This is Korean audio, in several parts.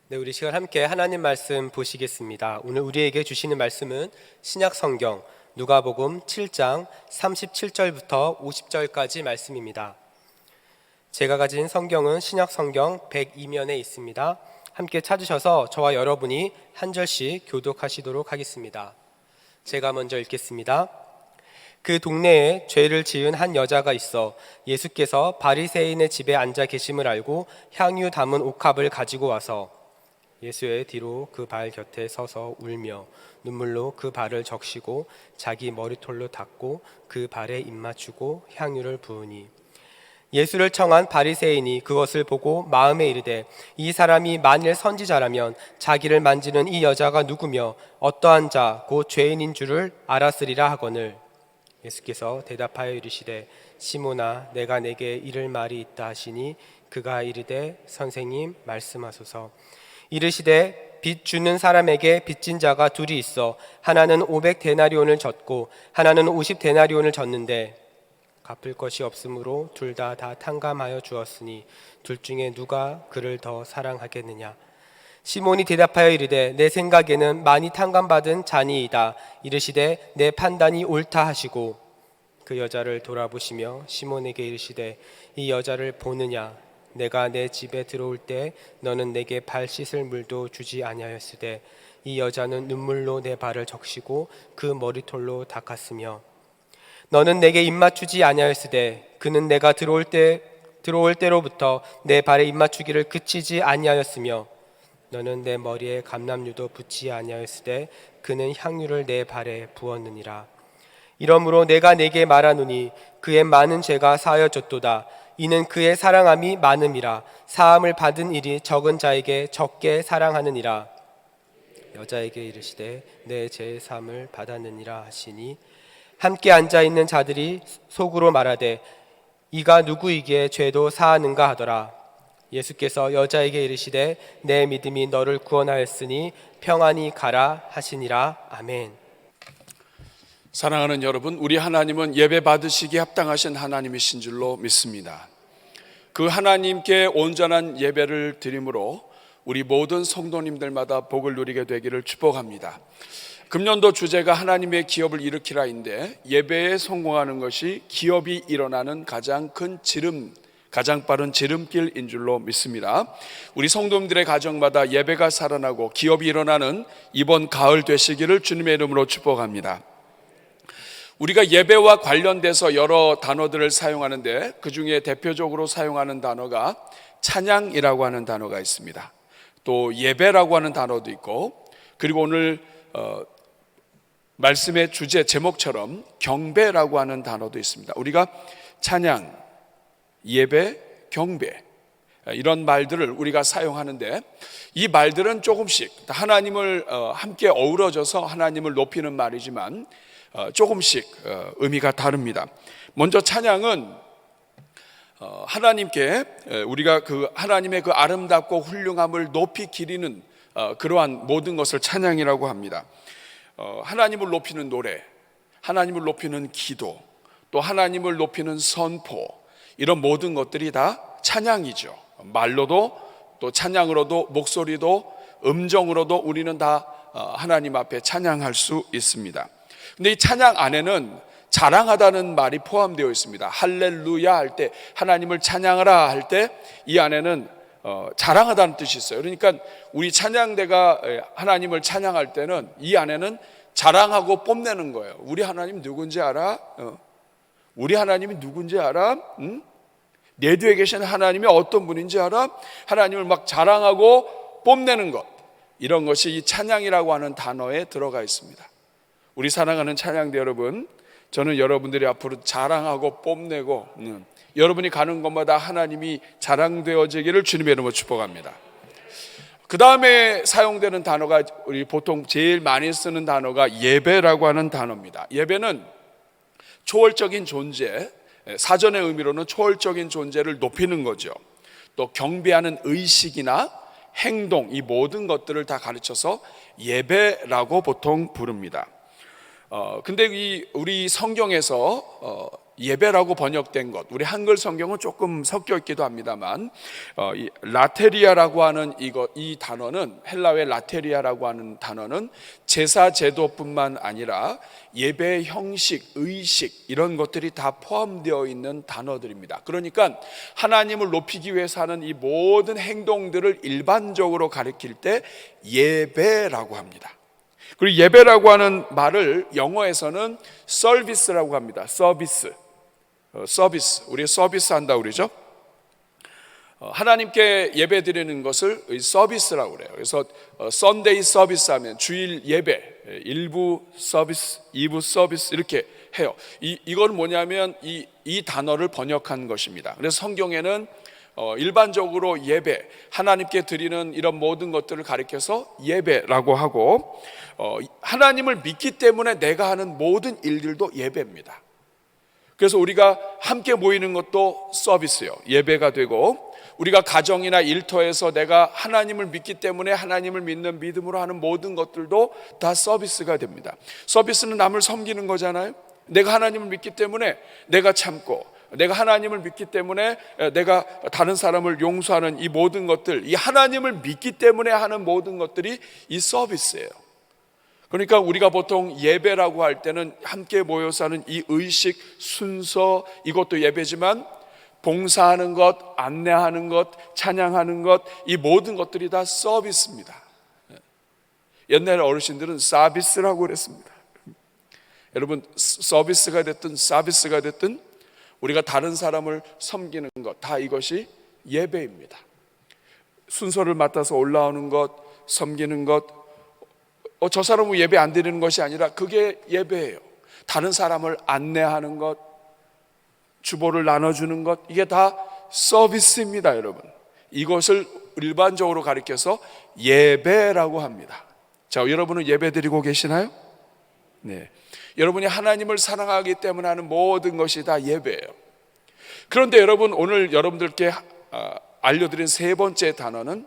네, 우리 시간 함께 하나님 말씀 보시겠습니다. 오늘 우리에게 주시는 말씀은 신약 성경 누가복음 7장 37절부터 50절까지 말씀입니다. 제가 가진 성경은 신약 성경 102면에 있습니다. 함께 찾으셔서 저와 여러분이 한 절씩 교독하시도록 하겠습니다. 제가 먼저 읽겠습니다. 그 동네에 죄를 지은 한 여자가 있어 예수께서 바리새인의 집에 앉아 계심을 알고 향유 담은 옥합을 가지고 와서 예수의 뒤로 그 발 곁에 서서 울며 눈물로 그 발을 적시고 자기 머리털로 닦고 그 발에 입 맞추고 향유를 부으니 예수를 청한 바리새인이 그것을 보고 마음에 이르되 이 사람이 만일 선지자라면 자기를 만지는 이 여자가 누구며 어떠한 자 곧 죄인인 줄을 알았으리라 하거늘 예수께서 대답하여 이르시되 시몬아 내가 내게 이를 말이 있다 하시니 그가 이르되 선생님 말씀하소서. 이르시되 빚 주는 사람에게 빚진 자가 둘이 있어 하나는 500데나리온을 졌고 하나는 50데나리온을 졌는데 갚을 것이 없으므로 둘 다 탕감하여 주었으니 둘 중에 누가 그를 더 사랑하겠느냐. 시몬이 대답하여 이르되 내 생각에는 많이 탕감받은 자니이다. 이르시되 내 판단이 옳다 하시고 그 여자를 돌아보시며 시몬에게 이르시되 이 여자를 보느냐. 내가 내 집에 들어올 때 너는 내게 발 씻을 물도 주지 아니하였으되 이 여자는 눈물로 내 발을 적시고 그 머리털로 닦았으며 너는 내게 입 맞추지 아니하였으되 그는 내가 들어올 때로부터 내 발에 입 맞추기를 그치지 아니하였으며 너는 내 머리에 감람유도 붓지 아니하였으되 그는 향유를 내 발에 부었느니라. 이러므로 내가 내게 말하노니 그의 많은 죄가 사하여졌도다. 이는 그의 사랑함이 많음이라. 사함을 받은 일이 적은 자에게 적게 사랑하느니라. 여자에게 이르시되 내 죄의 사함을 받았느니라 하시니 함께 앉아있는 자들이 속으로 말하되 이가 누구이기에 죄도 사하는가 하더라. 예수께서 여자에게 이르시되 내 믿음이 너를 구원하였으니 평안히 가라 하시니라. 아멘. 사랑하는 여러분, 우리 하나님은 예배 받으시기에 합당하신 하나님이신 줄로 믿습니다. 그 하나님께 온전한 예배를 드림으로 우리 모든 성도님들마다 복을 누리게 되기를 축복합니다. 금년도 주제가 하나님의 기업을 일으키라인데 예배에 성공하는 것이 기업이 일어나는 가장 빠른 지름길인 줄로 믿습니다. 우리 성도님들의 가정마다 예배가 살아나고 기업이 일어나는 이번 가을 되시기를 주님의 이름으로 축복합니다. 우리가 예배와 관련돼서 여러 단어들을 사용하는데 그 중에 대표적으로 사용하는 단어가 찬양이라고 하는 단어가 있습니다. 또 예배라고 하는 단어도 있고, 그리고 오늘 말씀의 주제 제목처럼 경배라고 하는 단어도 있습니다. 우리가 찬양, 예배, 경배 이런 말들을 우리가 사용하는데 이 말들은 조금씩 하나님을 함께 어우러져서 하나님을 높이는 말이지만 조금씩 의미가 다릅니다. 먼저 찬양은 하나님께 우리가 그 하나님의 그 아름답고 훌륭함을 높이 기리는 그러한 모든 것을 찬양이라고 합니다. 하나님을 높이는 노래, 하나님을 높이는 기도, 또 하나님을 높이는 선포, 이런 모든 것들이 다 찬양이죠. 말로도 또 찬양으로도 목소리도 음정으로도 우리는 다 하나님 앞에 찬양할 수 있습니다. 근데 이 찬양 안에는 자랑하다는 말이 포함되어 있습니다. 할렐루야 할 때, 하나님을 찬양하라 할 때 이 안에는 자랑하다는 뜻이 있어요. 그러니까 우리 찬양대가 하나님을 찬양할 때는 이 안에는 자랑하고 뽐내는 거예요. 우리 하나님 누군지 알아? 우리 하나님이 누군지 알아? 응? 내 뒤에 계신 하나님이 어떤 분인지 알아? 하나님을 막 자랑하고 뽐내는 것, 이런 것이 이 찬양이라고 하는 단어에 들어가 있습니다. 우리 사랑하는 찬양대 여러분, 저는 여러분들이 앞으로 자랑하고 뽐내고 여러분이 가는 곳마다 하나님이 자랑되어지기를 주님의 이름으로 축복합니다. 그 다음에 사용되는 단어가, 우리 보통 제일 많이 쓰는 단어가 예배라고 하는 단어입니다. 예배는 초월적인 존재, 사전의 의미로는 초월적인 존재를 높이는 거죠. 또 경배하는 의식이나 행동, 이 모든 것들을 다 가르쳐서 예배라고 보통 부릅니다. 근데 우리 성경에서 예배라고 번역된 것, 우리 한글 성경은 조금 섞여 있기도 합니다만, 이 라테리아라고 하는 이 단어는, 헬라어의 라테리아라고 하는 단어는 제사 제도뿐만 아니라 예배 형식, 의식 이런 것들이 다 포함되어 있는 단어들입니다. 그러니까 하나님을 높이기 위해서 하는 이 모든 행동들을 일반적으로 가리킬 때 예배라고 합니다. 그리고 예배라고 하는 말을 영어에서는 서비스라고 합니다. 서비스. 우리 서비스 한다고 그러죠. 하나님께 예배 드리는 것을 서비스라고 그래요. 그래서 선데이 서비스 하면 주일 예배, 1부 서비스, 2부 서비스 이렇게 해요. 이건 뭐냐면 이 단어를 번역한 것입니다. 그래서 성경에는 일반적으로 예배, 하나님께 드리는 이런 모든 것들을 가리켜서 예배라고 하고, 하나님을 믿기 때문에 내가 하는 모든 일들도 예배입니다. 그래서 우리가 함께 모이는 것도 서비스요, 예배가 되고, 우리가 가정이나 일터에서 내가 하나님을 믿기 때문에 하나님을 믿는 믿음으로 하는 모든 것들도 다 서비스가 됩니다. 서비스는 남을 섬기는 거잖아요. 내가 하나님을 믿기 때문에 내가 참고, 내가 하나님을 믿기 때문에 내가 다른 사람을 용서하는 이 모든 것들, 이 하나님을 믿기 때문에 하는 모든 것들이 이 서비스예요. 그러니까 우리가 보통 예배라고 할 때는 함께 모여서 하는 이 의식, 순서, 이것도 예배지만 봉사하는 것, 안내하는 것, 찬양하는 것, 이 모든 것들이 다 서비스입니다. 옛날 어르신들은 서비스라고 그랬습니다. 여러분, 서비스가 됐든 서비스가 됐든 우리가 다른 사람을 섬기는 것, 다 이것이 예배입니다. 순서를 맡아서 올라오는 것, 섬기는 것, 저 사람은 예배 안 드리는 것이 아니라 그게 예배예요. 다른 사람을 안내하는 것, 주보를 나눠주는 것, 이게 다 서비스입니다. 여러분, 이것을 일반적으로 가리켜서 예배라고 합니다. 자, 여러분은 예배 드리고 계시나요? 네. 여러분이 하나님을 사랑하기 때문에 하는 모든 것이 다 예배예요. 그런데 여러분, 오늘 여러분들께 알려드린 세 번째 단어는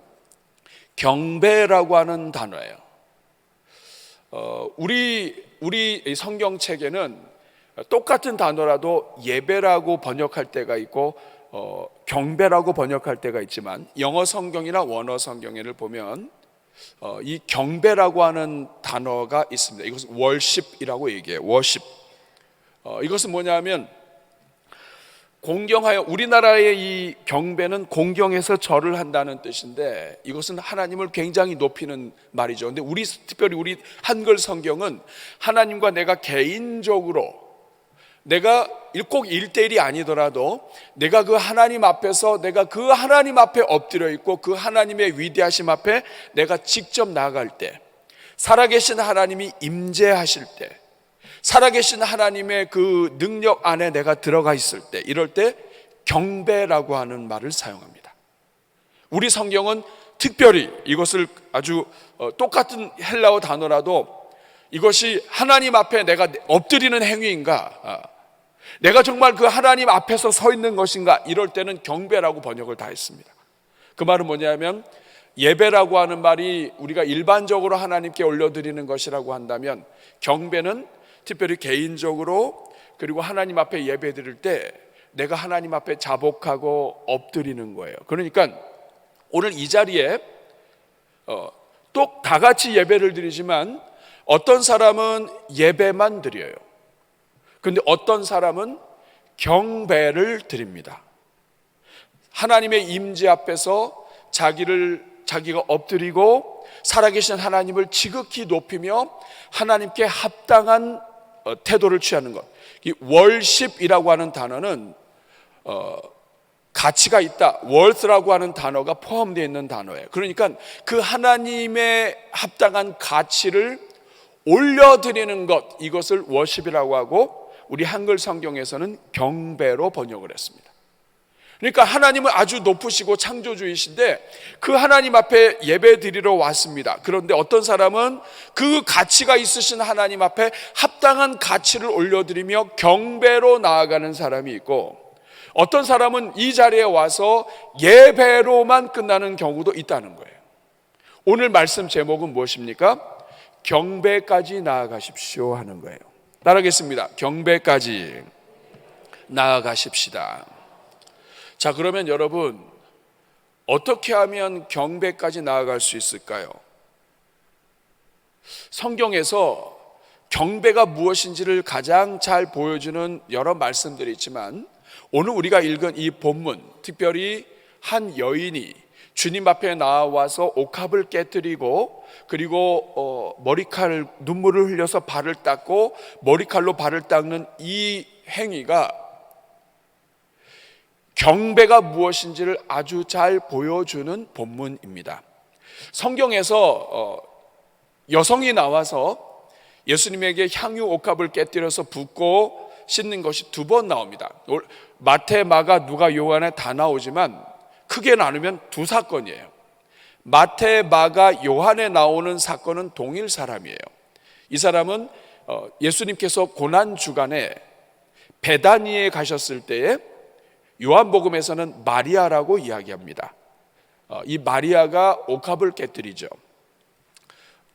경배라고 하는 단어예요. 우리 성경책에는 똑같은 단어라도 예배라고 번역할 때가 있고 경배라고 번역할 때가 있지만, 영어 성경이나 원어 성경에를 보면 이 경배라고 하는 단어가 있습니다. 이것은 worship이라고 얘기해요. worship. 이것은 뭐냐면 공경하여, 우리나라의 이 경배는 공경해서 절을 한다는 뜻인데, 이것은 하나님을 굉장히 높이는 말이죠. 근데 특별히 우리 한글 성경은 하나님과 내가 개인적으로, 내가 꼭 1대1이 아니더라도 내가 그 하나님 앞에서, 내가 그 하나님 앞에 엎드려 있고 그 하나님의 위대하심 앞에 내가 직접 나아갈 때, 살아계신 하나님이 임재하실 때, 살아계신 하나님의 그 능력 안에 내가 들어가 있을 때, 이럴 때 경배라고 하는 말을 사용합니다. 우리 성경은 특별히 이것을 아주 똑같은 헬라어 단어라도 이것이 하나님 앞에 내가 엎드리는 행위인가, 내가 정말 그 하나님 앞에서 서 있는 것인가, 이럴 때는 경배라고 번역을 다 했습니다. 그 말은 뭐냐면, 예배라고 하는 말이 우리가 일반적으로 하나님께 올려드리는 것이라고 한다면, 경배는 특별히 개인적으로, 그리고 하나님 앞에 예배 드릴 때 내가 하나님 앞에 자복하고 엎드리는 거예요. 그러니까 오늘 이 자리에 또 다 같이 예배를 드리지만, 어떤 사람은 예배만 드려요. 그런데 어떤 사람은 경배를 드립니다. 하나님의 임재 앞에서 자기가 엎드리고 살아계신 하나님을 지극히 높이며 하나님께 합당한 태도를 취하는 것. 이 월십이라고 하는 단어는 가치가 있다, worth라고 하는 단어가 포함되어 있는 단어예요. 그러니까 그 하나님의 합당한 가치를 올려드리는 것, 이것을 worship이라고 하고 우리 한글 성경에서는 경배로 번역을 했습니다. 그러니까 하나님은 아주 높으시고 창조주이신데 그 하나님 앞에 예배 드리러 왔습니다. 그런데 어떤 사람은 그 가치가 있으신 하나님 앞에 합당한 가치를 올려드리며 경배로 나아가는 사람이 있고, 어떤 사람은 이 자리에 와서 예배로만 끝나는 경우도 있다는 거예요. 오늘 말씀 제목은 무엇입니까? 경배까지 나아가십시오 하는 거예요. 따라하겠습니다. 경배까지 나아가십시다. 자, 그러면 여러분, 어떻게 하면 경배까지 나아갈 수 있을까요? 성경에서 경배가 무엇인지를 가장 잘 보여주는 여러 말씀들이 있지만, 오늘 우리가 읽은 이 본문, 특별히 한 여인이 주님 앞에 나와서 옥합을 깨뜨리고, 그리고 머리칼 눈물을 흘려서 발을 닦고 머리칼로 발을 닦는 이 행위가 경배가 무엇인지를 아주 잘 보여주는 본문입니다. 성경에서 여성이 나와서 예수님에게 향유 옥합을 깨뜨려서 붓고 씻는 것이 2번 나옵니다. 마태, 마가, 누가, 요한에 다 나오지만 크게 나누면 2사건이에요. 마태, 마가, 요한에 나오는 사건은 동일 사람이에요. 이 사람은 예수님께서 고난주간에 베다니에 가셨을 때에 요한복음에서는 마리아라고 이야기합니다. 이 마리아가 옥합을 깨뜨리죠.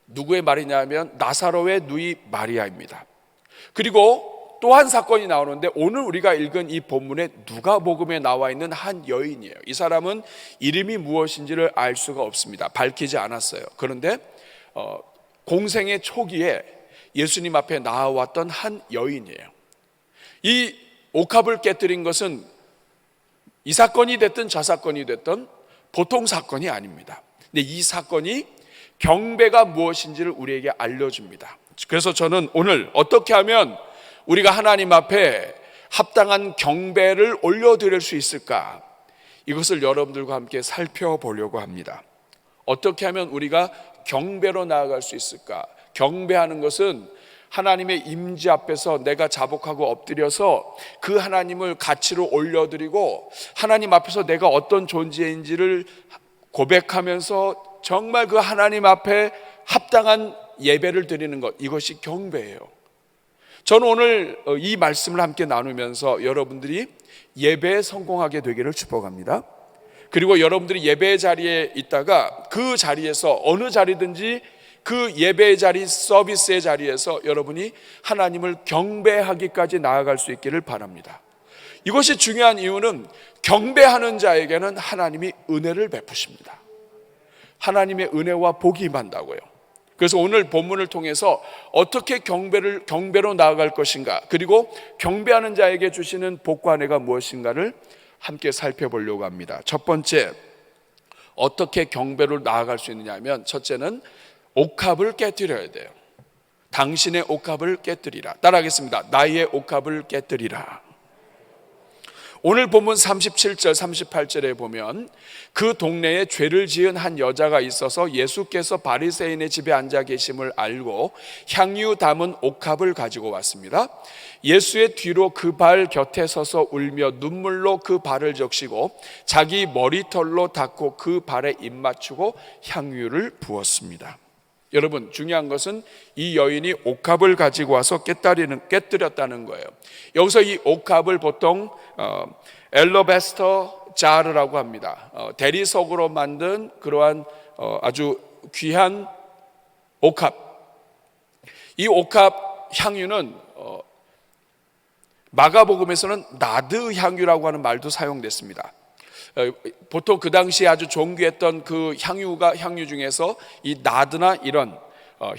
누구의 말이냐면 나사로의 누이 마리아입니다. 그리고 또 한 사건이 나오는데, 오늘 우리가 읽은 이 본문에 누가복음에 나와 있는 한 여인이에요. 이 사람은 이름이 무엇인지를 알 수가 없습니다. 밝히지 않았어요. 그런데 공생의 초기에 예수님 앞에 나와왔던 한 여인이에요. 이 옥합을 깨뜨린 것은 이 사건이 됐든 저 사건이 됐든 보통 사건이 아닙니다. 근데 이 사건이 경배가 무엇인지를 우리에게 알려줍니다. 그래서 저는 오늘 어떻게 하면 우리가 하나님 앞에 합당한 경배를 올려드릴 수 있을까, 이것을 여러분들과 함께 살펴보려고 합니다. 어떻게 하면 우리가 경배로 나아갈 수 있을까? 경배하는 것은 하나님의 임재 앞에서 내가 자복하고 엎드려서 그 하나님을 가치로 올려드리고, 하나님 앞에서 내가 어떤 존재인지를 고백하면서 정말 그 하나님 앞에 합당한 예배를 드리는 것, 이것이 경배예요. 저는 오늘 이 말씀을 함께 나누면서 여러분들이 예배에 성공하게 되기를 축복합니다. 그리고 여러분들이 예배 자리에 있다가 그 자리에서 어느 자리든지 그 예배의 자리, 서비스의 자리에서 여러분이 하나님을 경배하기까지 나아갈 수 있기를 바랍니다. 이것이 중요한 이유는 경배하는 자에게는 하나님이 은혜를 베푸십니다. 하나님의 은혜와 복이 임한다고요. 그래서 오늘 본문을 통해서 어떻게 경배로 나아갈 것인가, 그리고 경배하는 자에게 주시는 복과 은혜가 무엇인가를 함께 살펴보려고 합니다. 첫 번째, 어떻게 경배로 나아갈 수 있느냐 하면, 첫째는 옥합을 깨뜨려야 돼요. 당신의 옥합을 깨뜨리라. 따라하겠습니다. 나의 옥합을 깨뜨리라. 오늘 본문 37절 38절에 보면 그 동네에 죄를 지은 한 여자가 있어서 예수께서 바리새인의 집에 앉아 계심을 알고 향유 담은 옥합을 가지고 왔습니다. 예수의 뒤로 그 발 곁에 서서 울며 눈물로 그 발을 적시고 자기 머리털로 닦고 그 발에 입 맞추고 향유를 부었습니다. 여러분, 중요한 것은 이 여인이 옥합을 가지고 와서 깨뜨렸다는 거예요. 여기서 이 옥합을 보통 엘러베스터 자르라고 합니다. 대리석으로 만든 그러한 아주 귀한 옥합. 이 옥합 향유는 마가복음에서는 나드 향유라고 하는 말도 사용됐습니다. 보통 그 당시에 아주 존귀했던 그 향유 중에서 이 나드나 이런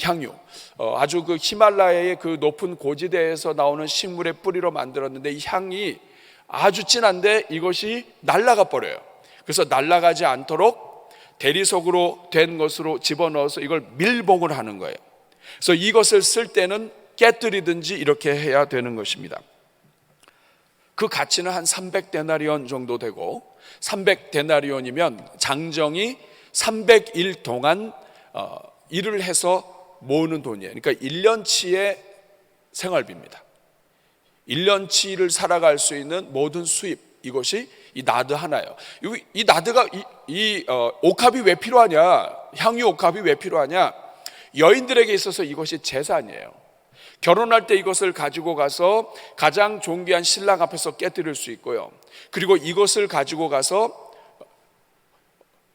향유, 아주 그 히말라야의 그 높은 고지대에서 나오는 식물의 뿌리로 만들었는데, 이 향이 아주 진한데 이것이 날아가 버려요. 그래서 날아가지 않도록 대리석으로 된 것으로 집어넣어서 이걸 밀봉을 하는 거예요. 그래서 이것을 쓸 때는 깨뜨리든지 이렇게 해야 되는 것입니다. 그 가치는 한 300데나리온 정도 되고, 300데나리온이면 장정이 300일 동안 일을 해서 모으는 돈이에요. 그러니까 1년치의 생활비입니다. 1년치를 살아갈 수 있는 모든 수입, 이것이 이 나드 하나예요. 이 나드가 이 옥합이 왜 필요하냐, 향유 옥합이 왜 필요하냐, 여인들에게 있어서 이것이 재산이에요. 결혼할 때 이것을 가지고 가서 가장 존귀한 신랑 앞에서 깨뜨릴 수 있고요. 그리고 이것을 가지고 가서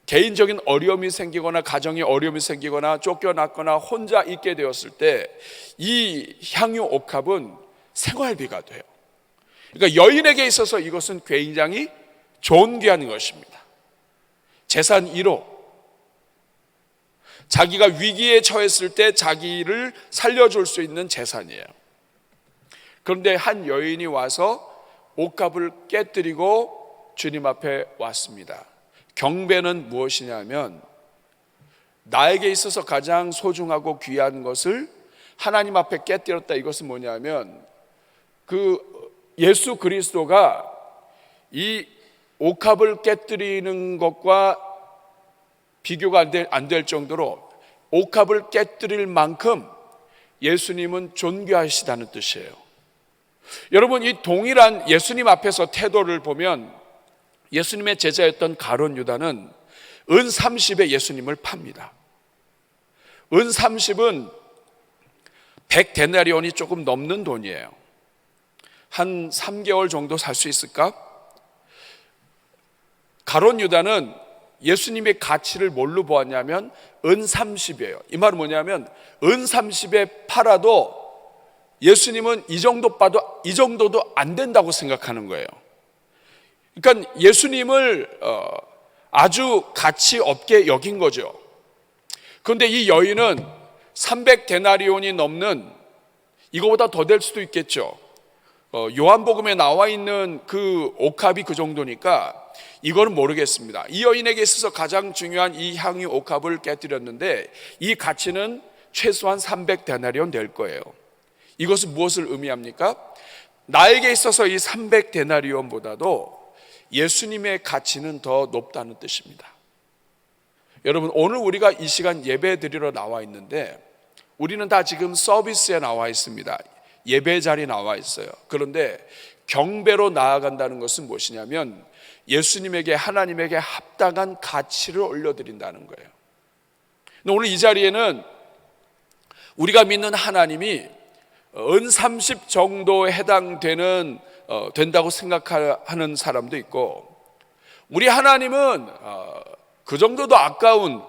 개인적인 어려움이 생기거나 가정에 어려움이 생기거나 쫓겨났거나 혼자 있게 되었을 때 이 향유 옥합은 생활비가 돼요. 그러니까 여인에게 있어서 이것은 굉장히 존귀한 것입니다. 재산 1호. 자기가 위기에 처했을 때 자기를 살려줄 수 있는 재산이에요. 그런데 한 여인이 와서 옷값을 깨뜨리고 주님 앞에 왔습니다. 경배는 무엇이냐면 나에게 있어서 가장 소중하고 귀한 것을 하나님 앞에 깨뜨렸다. 이것은 뭐냐면 그 예수 그리스도가 이 옷값을 깨뜨리는 것과 비교가 안 될 정도로 옷값을 깨뜨릴 만큼 예수님은 존귀하시다는 뜻이에요. 여러분, 이 동일한 예수님 앞에서 태도를 보면 예수님의 제자였던 가룟 유다는 은 30에 예수님을 팝니다. 은 30은 100데나리온이 조금 넘는 돈이에요. 한 3개월 정도 살 수 있을까? 가룟 유다는 예수님의 가치를 뭘로 보았냐면 은 30이에요. 이 말은 뭐냐면 은 30에 팔아도 예수님은 이 정도도 안 된다고 생각하는 거예요. 그러니까 예수님을 아주 가치 없게 여긴 거죠. 그런데 이 여인은 300데나리온이 넘는, 이거보다 더 될 수도 있겠죠. 요한복음에 나와 있는 그 옥합이 그 정도니까 이거는 모르겠습니다. 이 여인에게 있어서 가장 중요한 이 향유 옥합을 깨뜨렸는데 이 가치는 최소한 300데나리온 될 거예요. 이것은 무엇을 의미합니까? 나에게 있어서 이 300데나리온보다도 예수님의 가치는 더 높다는 뜻입니다. 여러분, 오늘 우리가 이 시간 예배 드리러 나와 있는데 우리는 다 지금 서비스에 나와 있습니다. 예배 자리에 나와 있어요. 그런데 경배로 나아간다는 것은 무엇이냐면 예수님에게, 하나님에게 합당한 가치를 올려드린다는 거예요. 오늘 이 자리에는 우리가 믿는 하나님이 은 30 정도에 해당되는 된다고 생각하는 사람도 있고, 우리 하나님은 그 정도도 아까운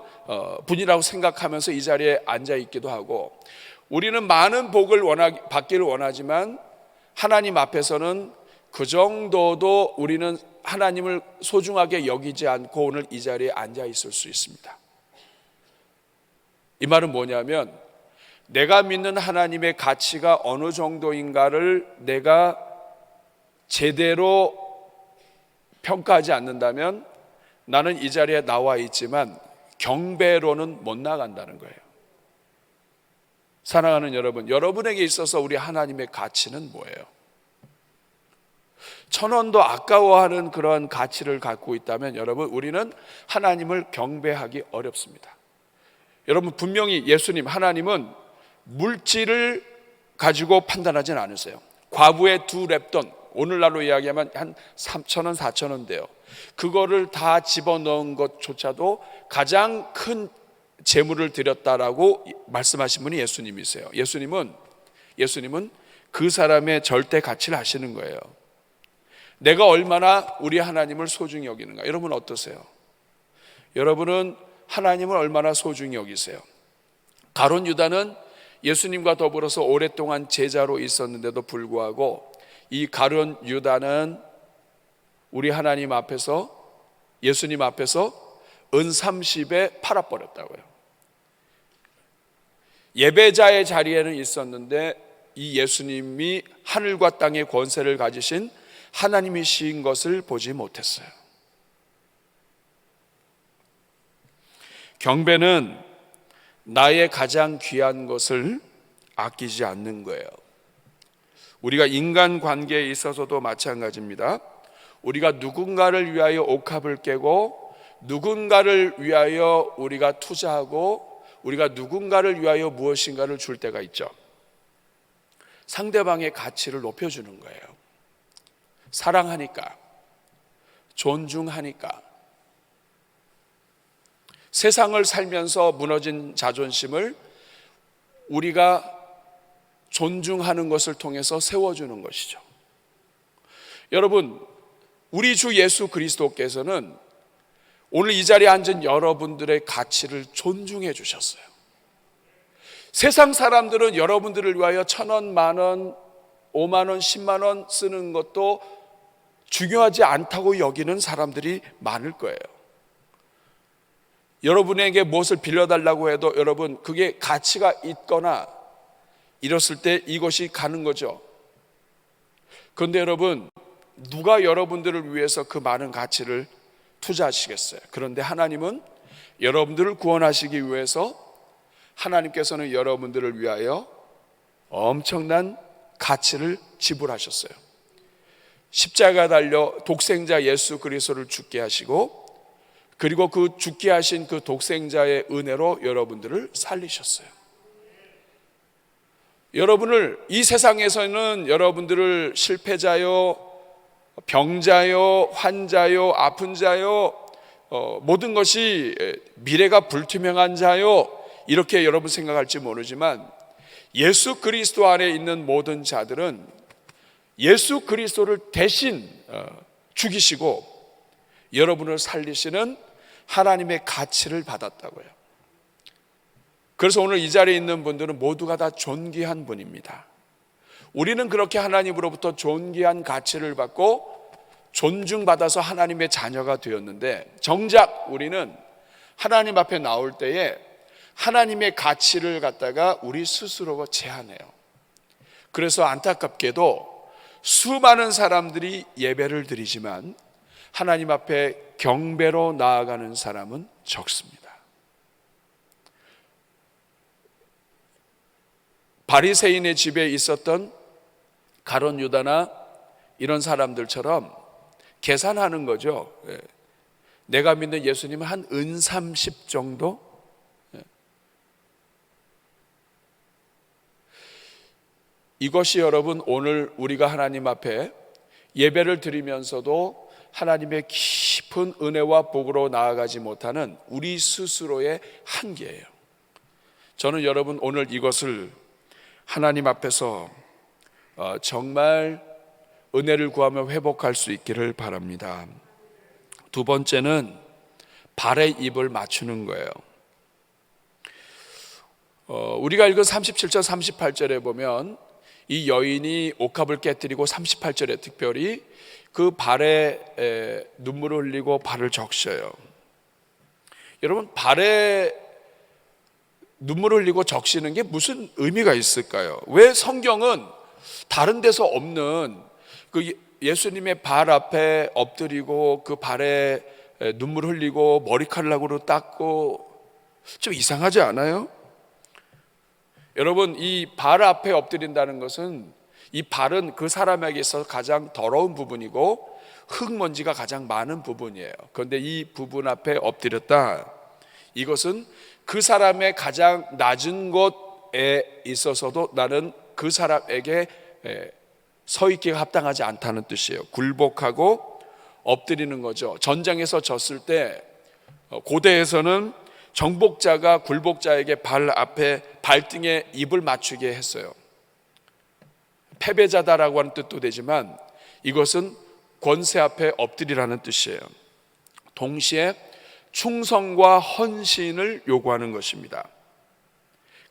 분이라고 생각하면서 이 자리에 앉아 있기도 하고, 우리는 많은 복을 받기를 원하지만 하나님 앞에서는 그 정도도 우리는 하나님을 소중하게 여기지 않고 오늘 이 자리에 앉아 있을 수 있습니다. 이 말은 뭐냐면 내가 믿는 하나님의 가치가 어느 정도인가를 내가 제대로 평가하지 않는다면 나는 이 자리에 나와 있지만 경배로는 못 나간다는 거예요. 사랑하는 여러분, 여러분에게 있어서 우리 하나님의 가치는 뭐예요? 1,000원도 아까워하는 그런 가치를 갖고 있다면 여러분, 우리는 하나님을 경배하기 어렵습니다. 여러분, 분명히 예수님, 하나님은 물질을 가지고 판단하진 않으세요. 과부의 2렙돈, 오늘날로 이야기하면 한 3,000원, 4,000원 돼요. 그거를 다 집어넣은 것조차도 가장 큰 재물을 드렸다라고 말씀하신 분이 예수님이세요. 예수님은 그 사람의 절대 가치를 아시는 거예요. 내가 얼마나 우리 하나님을 소중히 여기는가. 여러분 어떠세요? 여러분은 하나님을 얼마나 소중히 여기세요? 가룟 유다는 예수님과 더불어서 오랫동안 제자로 있었는데도 불구하고 이 가룟 유다는 우리 하나님 앞에서, 예수님 앞에서 은 30에 팔아버렸다고요. 예배자의 자리에는 있었는데 이 예수님이 하늘과 땅의 권세를 가지신 하나님이신 것을 보지 못했어요. 경배는 나의 가장 귀한 것을 아끼지 않는 거예요. 우리가 인간 관계에 있어서도 마찬가지입니다. 우리가 누군가를 위하여 옥합을 깨고 누군가를 위하여 우리가 투자하고 우리가 누군가를 위하여 무엇인가를 줄 때가 있죠. 상대방의 가치를 높여주는 거예요. 사랑하니까, 존중하니까. 세상을 살면서 무너진 자존심을 우리가 존중하는 것을 통해서 세워주는 것이죠. 여러분, 우리 주 예수 그리스도께서는 오늘 이 자리에 앉은 여러분들의 가치를 존중해 주셨어요. 세상 사람들은 여러분들을 위하여 1,000원, 10,000원 5만 원, 10만 원 쓰는 것도 중요하지 않다고 여기는 사람들이 많을 거예요. 여러분에게 무엇을 빌려달라고 해도 여러분 그게 가치가 있거나 이랬을 때 이것이 가는 거죠. 그런데 여러분, 누가 여러분들을 위해서 그 많은 가치를 투자하시겠어요? 그런데 하나님은 여러분들을 구원하시기 위해서 하나님께서는 여러분들을 위하여 엄청난 가치를 지불하셨어요. 십자가 달려 독생자 예수 그리스도를 죽게 하시고, 그리고 그 죽게 하신 그 독생자의 은혜로 여러분들을 살리셨어요. 여러분을 이 세상에서는 여러분들을 실패자요, 병자요, 환자요, 아픈 자요, 모든 것이 미래가 불투명한 자요, 이렇게 여러분 생각할지 모르지만 예수 그리스도 안에 있는 모든 자들은 예수 그리스도를 대신 죽이시고 여러분을 살리시는 하나님의 가치를 받았다고요. 그래서 오늘 이 자리에 있는 분들은 모두가 다 존귀한 분입니다. 우리는 그렇게 하나님으로부터 존귀한 가치를 받고 존중받아서 하나님의 자녀가 되었는데, 정작 우리는 하나님 앞에 나올 때에 하나님의 가치를 갖다가 우리 스스로가 제한해요. 그래서 안타깝게도 수많은 사람들이 예배를 드리지만 하나님 앞에 경배로 나아가는 사람은 적습니다. 바리새인의 집에 있었던 가룟 유다나 이런 사람들처럼 계산하는 거죠. 내가 믿는 예수님은 한 은 30 정도? 이것이 여러분 오늘 우리가 하나님 앞에 예배를 드리면서도 하나님의 깊은 은혜와 복으로 나아가지 못하는 우리 스스로의 한계예요. 저는 여러분 오늘 이것을 하나님 앞에서 정말 은혜를 구하며 회복할 수 있기를 바랍니다. 두 번째는 발에 입을 맞추는 거예요. 우리가 읽은 37절 38절에 보면 이 여인이 옥합을 깨뜨리고 38절에 특별히 그 발에 눈물을 흘리고 발을 적셔요. 여러분, 발에 눈물을 흘리고 적시는 게 무슨 의미가 있을까요? 왜 성경은 다른 데서 없는 그 예수님의 발 앞에 엎드리고 그 발에 눈물 흘리고 머리카락으로 닦고, 좀 이상하지 않아요? 여러분, 이 발 앞에 엎드린다는 것은 이 발은 그 사람에게 있어서 가장 더러운 부분이고 흙먼지가 가장 많은 부분이에요. 그런데 이 부분 앞에 엎드렸다, 이것은 그 사람의 가장 낮은 곳에 있어서도 나는 그 사람에게 서 있기가 합당하지 않다는 뜻이에요. 굴복하고 엎드리는 거죠. 전장에서 졌을 때 고대에서는 정복자가 굴복자에게 발 앞에 발등에 입을 맞추게 했어요. 패배자다라고 하는 뜻도 되지만 이것은 권세 앞에 엎드리라는 뜻이에요. 동시에 충성과 헌신을 요구하는 것입니다.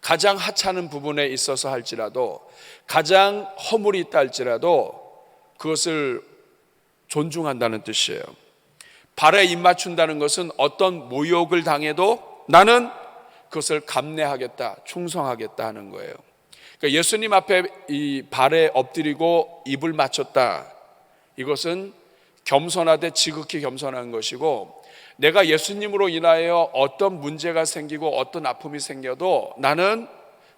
가장 하찮은 부분에 있어서 할지라도, 가장 허물이 있다 할지라도 그것을 존중한다는 뜻이에요. 발에 입 맞춘다는 것은 어떤 모욕을 당해도 나는 그것을 감내하겠다, 충성하겠다 하는 거예요. 그러니까 예수님 앞에 이 발에 엎드리고 입을 맞췄다, 이것은 겸손하되 지극히 겸손한 것이고, 내가 예수님으로 인하여 어떤 문제가 생기고 어떤 아픔이 생겨도 나는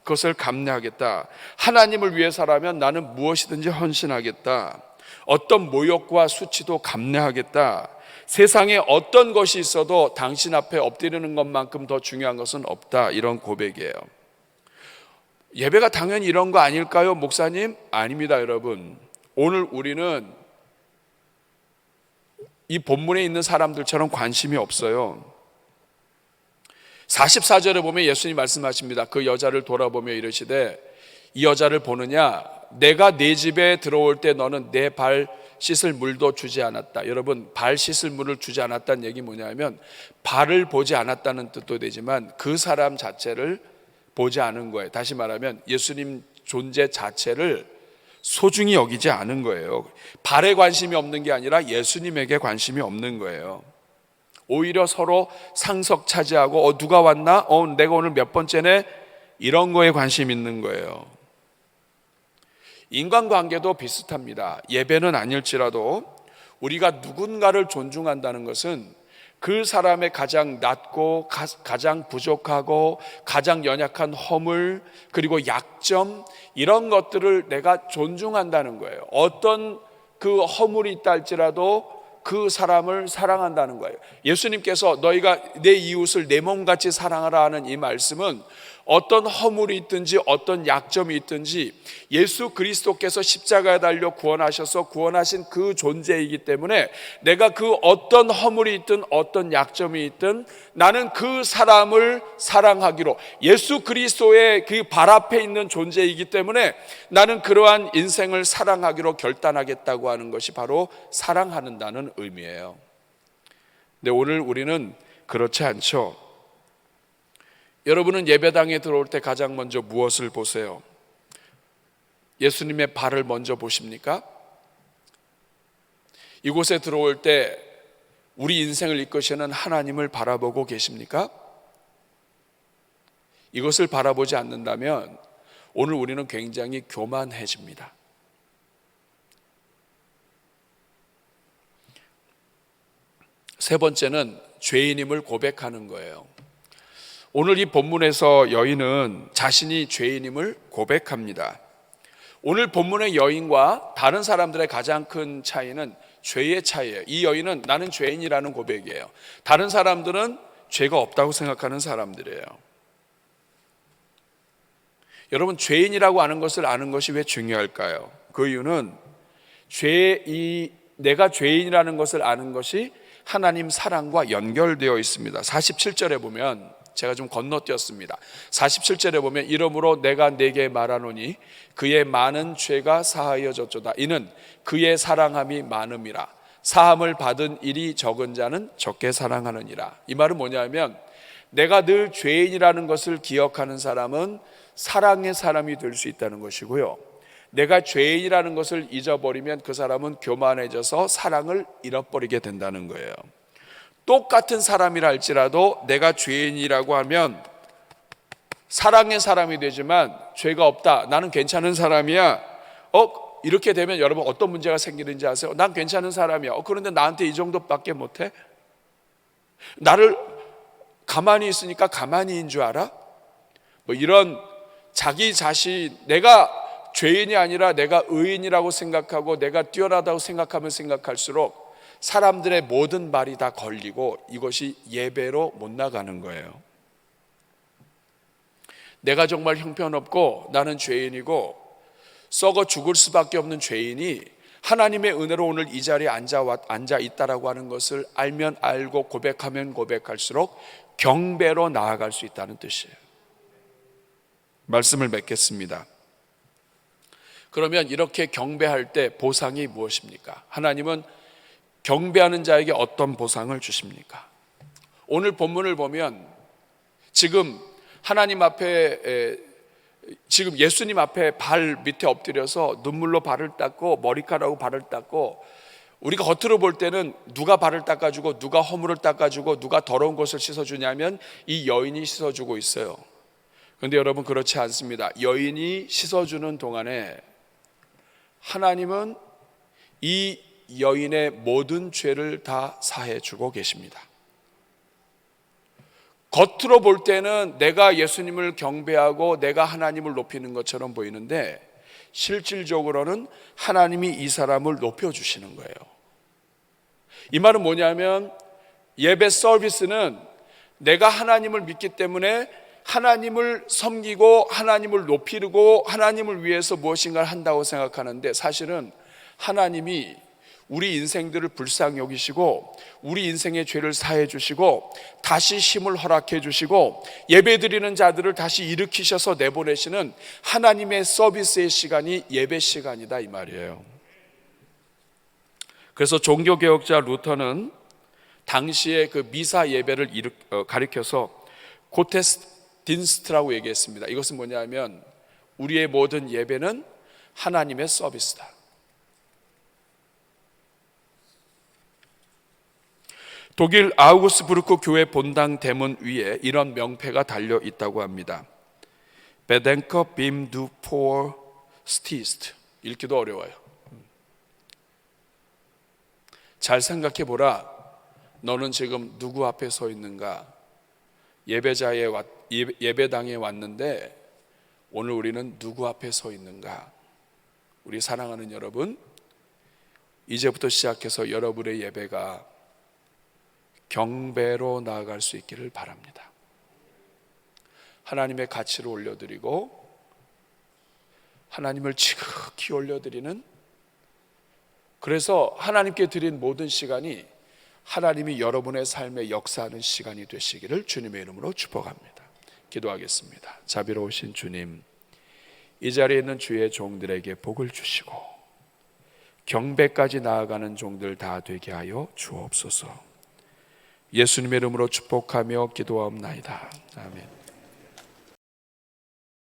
그것을 감내하겠다. 하나님을 위해서라면 나는 무엇이든지 헌신하겠다. 어떤 모욕과 수치도 감내하겠다. 세상에 어떤 것이 있어도 당신 앞에 엎드리는 것만큼 더 중요한 것은 없다. 이런 고백이에요. 예배가 당연히 이런 거 아닐까요, 목사님? 아닙니다, 여러분. 오늘 우리는 이 본문에 있는 사람들처럼 관심이 없어요. 44절에 보면 예수님 말씀하십니다. 그 여자를 돌아보며 이르시되 이 여자를 보느냐? 내가 네 집에 들어올 때 너는 내 발 씻을 물도 주지 않았다. 여러분, 발 씻을 물을 주지 않았다는 얘기 뭐냐면 발을 보지 않았다는 뜻도 되지만 그 사람 자체를 보지 않은 거예요. 다시 말하면 예수님 존재 자체를 소중히 여기지 않은 거예요. 발에 관심이 없는 게 아니라 예수님에게 관심이 없는 거예요. 오히려 서로 상석 차지하고 누가 왔나? 내가 오늘 몇 번째네? 이런 거에 관심 있는 거예요. 인간관계도 비슷합니다. 예배는 아닐지라도 우리가 누군가를 존중한다는 것은 그 사람의 가장 낮고 가장 부족하고 가장 연약한 허물 그리고 약점 이런 것들을 내가 존중한다는 거예요. 어떤 그 허물이 있다 할지라도 그 사람을 사랑한다는 거예요. 예수님께서 너희가 내 이웃을 내 몸같이 사랑하라 하는 이 말씀은 어떤 허물이 있든지 어떤 약점이 있든지 예수 그리스도께서 십자가에 달려 구원하셔서 구원하신 그 존재이기 때문에 내가 그 어떤 허물이 있든 어떤 약점이 있든 나는 그 사람을 사랑하기로 예수 그리스도의 그 발 앞에 있는 존재이기 때문에 나는 그러한 인생을 사랑하기로 결단하겠다고 하는 것이 바로 사랑하는다는 의미예요. 근데 오늘 우리는 그렇지 않죠. 여러분은 예배당에 들어올 때 가장 먼저 무엇을 보세요? 예수님의 발을 먼저 보십니까? 이곳에 들어올 때 우리 인생을 이끄시는 하나님을 바라보고 계십니까? 이것을 바라보지 않는다면 오늘 우리는 굉장히 교만해집니다. 세 번째는 죄인임을 고백하는 거예요. 오늘 이 본문에서 여인은 자신이 죄인임을 고백합니다. 오늘 본문의 여인과 다른 사람들의 가장 큰 차이는 죄의 차이예요. 이 여인은 나는 죄인이라는 고백이에요. 다른 사람들은 죄가 없다고 생각하는 사람들이에요. 여러분, 죄인이라고 하는 것을 아는 것이 왜 중요할까요? 그 이유는 내가 죄인이라는 것을 아는 것이 하나님 사랑과 연결되어 있습니다. 47절에 보면 제가 좀 건너뛰었습니다. 47절에 보면 이러므로 내가 네게 말하노니 그의 많은 죄가 사하여졌도다. 이는 그의 사랑함이 많음이라. 사함을 받은 일이 적은 자는 적게 사랑하느니라. 이 말은 뭐냐면 내가 늘 죄인이라는 것을 기억하는 사람은 사랑의 사람이 될 수 있다는 것이고요. 내가 죄인이라는 것을 잊어버리면 그 사람은 교만해져서 사랑을 잃어버리게 된다는 거예요. 똑같은 사람이라 할지라도 내가 죄인이라고 하면 사랑의 사람이 되지만 죄가 없다, 나는 괜찮은 사람이야, 이렇게 되면 여러분 어떤 문제가 생기는지 아세요? 난 괜찮은 사람이야. 그런데 나한테 이 정도밖에 못해? 나를 가만히 있으니까 가만히인 줄 알아? 이런 자기 자신, 내가 죄인이 아니라 내가 의인이라고 생각하고 내가 뛰어나다고 생각하면 생각할수록 사람들의 모든 말이 다 걸리고 이것이 예배로 못 나가는 거예요. 내가 정말 형편없고 나는 죄인이고 썩어 죽을 수밖에 없는 죄인이 하나님의 은혜로 오늘 이 자리에 앉아 있다라고 하는 것을 알면 알고 고백하면 고백할수록 경배로 나아갈 수 있다는 뜻이에요. 말씀을 맺겠습니다. 그러면 이렇게 경배할 때 보상이 무엇입니까? 하나님은 경배하는 자에게 어떤 보상을 주십니까? 오늘 본문을 보면 지금 하나님 앞에 지금 예수님 앞에 발 밑에 엎드려서 눈물로 발을 닦고 머리카락으로 발을 닦고, 우리가 겉으로 볼 때는 누가 발을 닦아주고 누가 허물을 닦아주고 누가 더러운 것을 씻어주냐면 이 여인이 씻어주고 있어요. 그런데 여러분, 그렇지 않습니다. 여인이 씻어주는 동안에 하나님은 이 여인의 모든 죄를 다 사해주고 계십니다. 겉으로 볼 때는 내가 예수님을 경배하고 내가 하나님을 높이는 것처럼 보이는데 실질적으로는 하나님이 이 사람을 높여주시는 거예요. 이 말은 뭐냐면 예배 서비스는 내가 하나님을 믿기 때문에 하나님을 섬기고 하나님을 높이고 하나님을 위해서 무엇인가를 한다고 생각하는데, 사실은 하나님이 우리 인생들을 불쌍히 여기시고 우리 인생의 죄를 사해 주시고 다시 힘을 허락해 주시고 예배드리는 자들을 다시 일으키셔서 내보내시는 하나님의 서비스의 시간이 예배 시간이다, 이 말이에요. 그래서 종교개혁자 루터는 당시에 그 미사 예배를 가리켜서 고테스딘스트라고 얘기했습니다. 이것은 뭐냐면 우리의 모든 예배는 하나님의 서비스다. 독일 아우구스부르크 교회 본당 대문 위에 이런 명패가 달려 있다고 합니다. 베덴커 빔두 포어 스티스트. 읽기도 어려워요. 잘 생각해 보라. 너는 지금 누구 앞에 서 있는가? 예배당에 왔는데 오늘 우리는 누구 앞에 서 있는가? 우리 사랑하는 여러분, 이제부터 시작해서 여러분의 예배가 경배로 나아갈 수 있기를 바랍니다. 하나님의 가치를 올려드리고 하나님을 지극히 올려드리는, 그래서 하나님께 드린 모든 시간이 하나님이 여러분의 삶에 역사하는 시간이 되시기를 주님의 이름으로 축복합니다. 기도하겠습니다. 자비로우신 주님, 이 자리에 있는 주의 종들에게 복을 주시고 경배까지 나아가는 종들 다 되게 하여 주옵소서. 예수님의 이름으로 축복하며 기도하옵나이다. 아멘.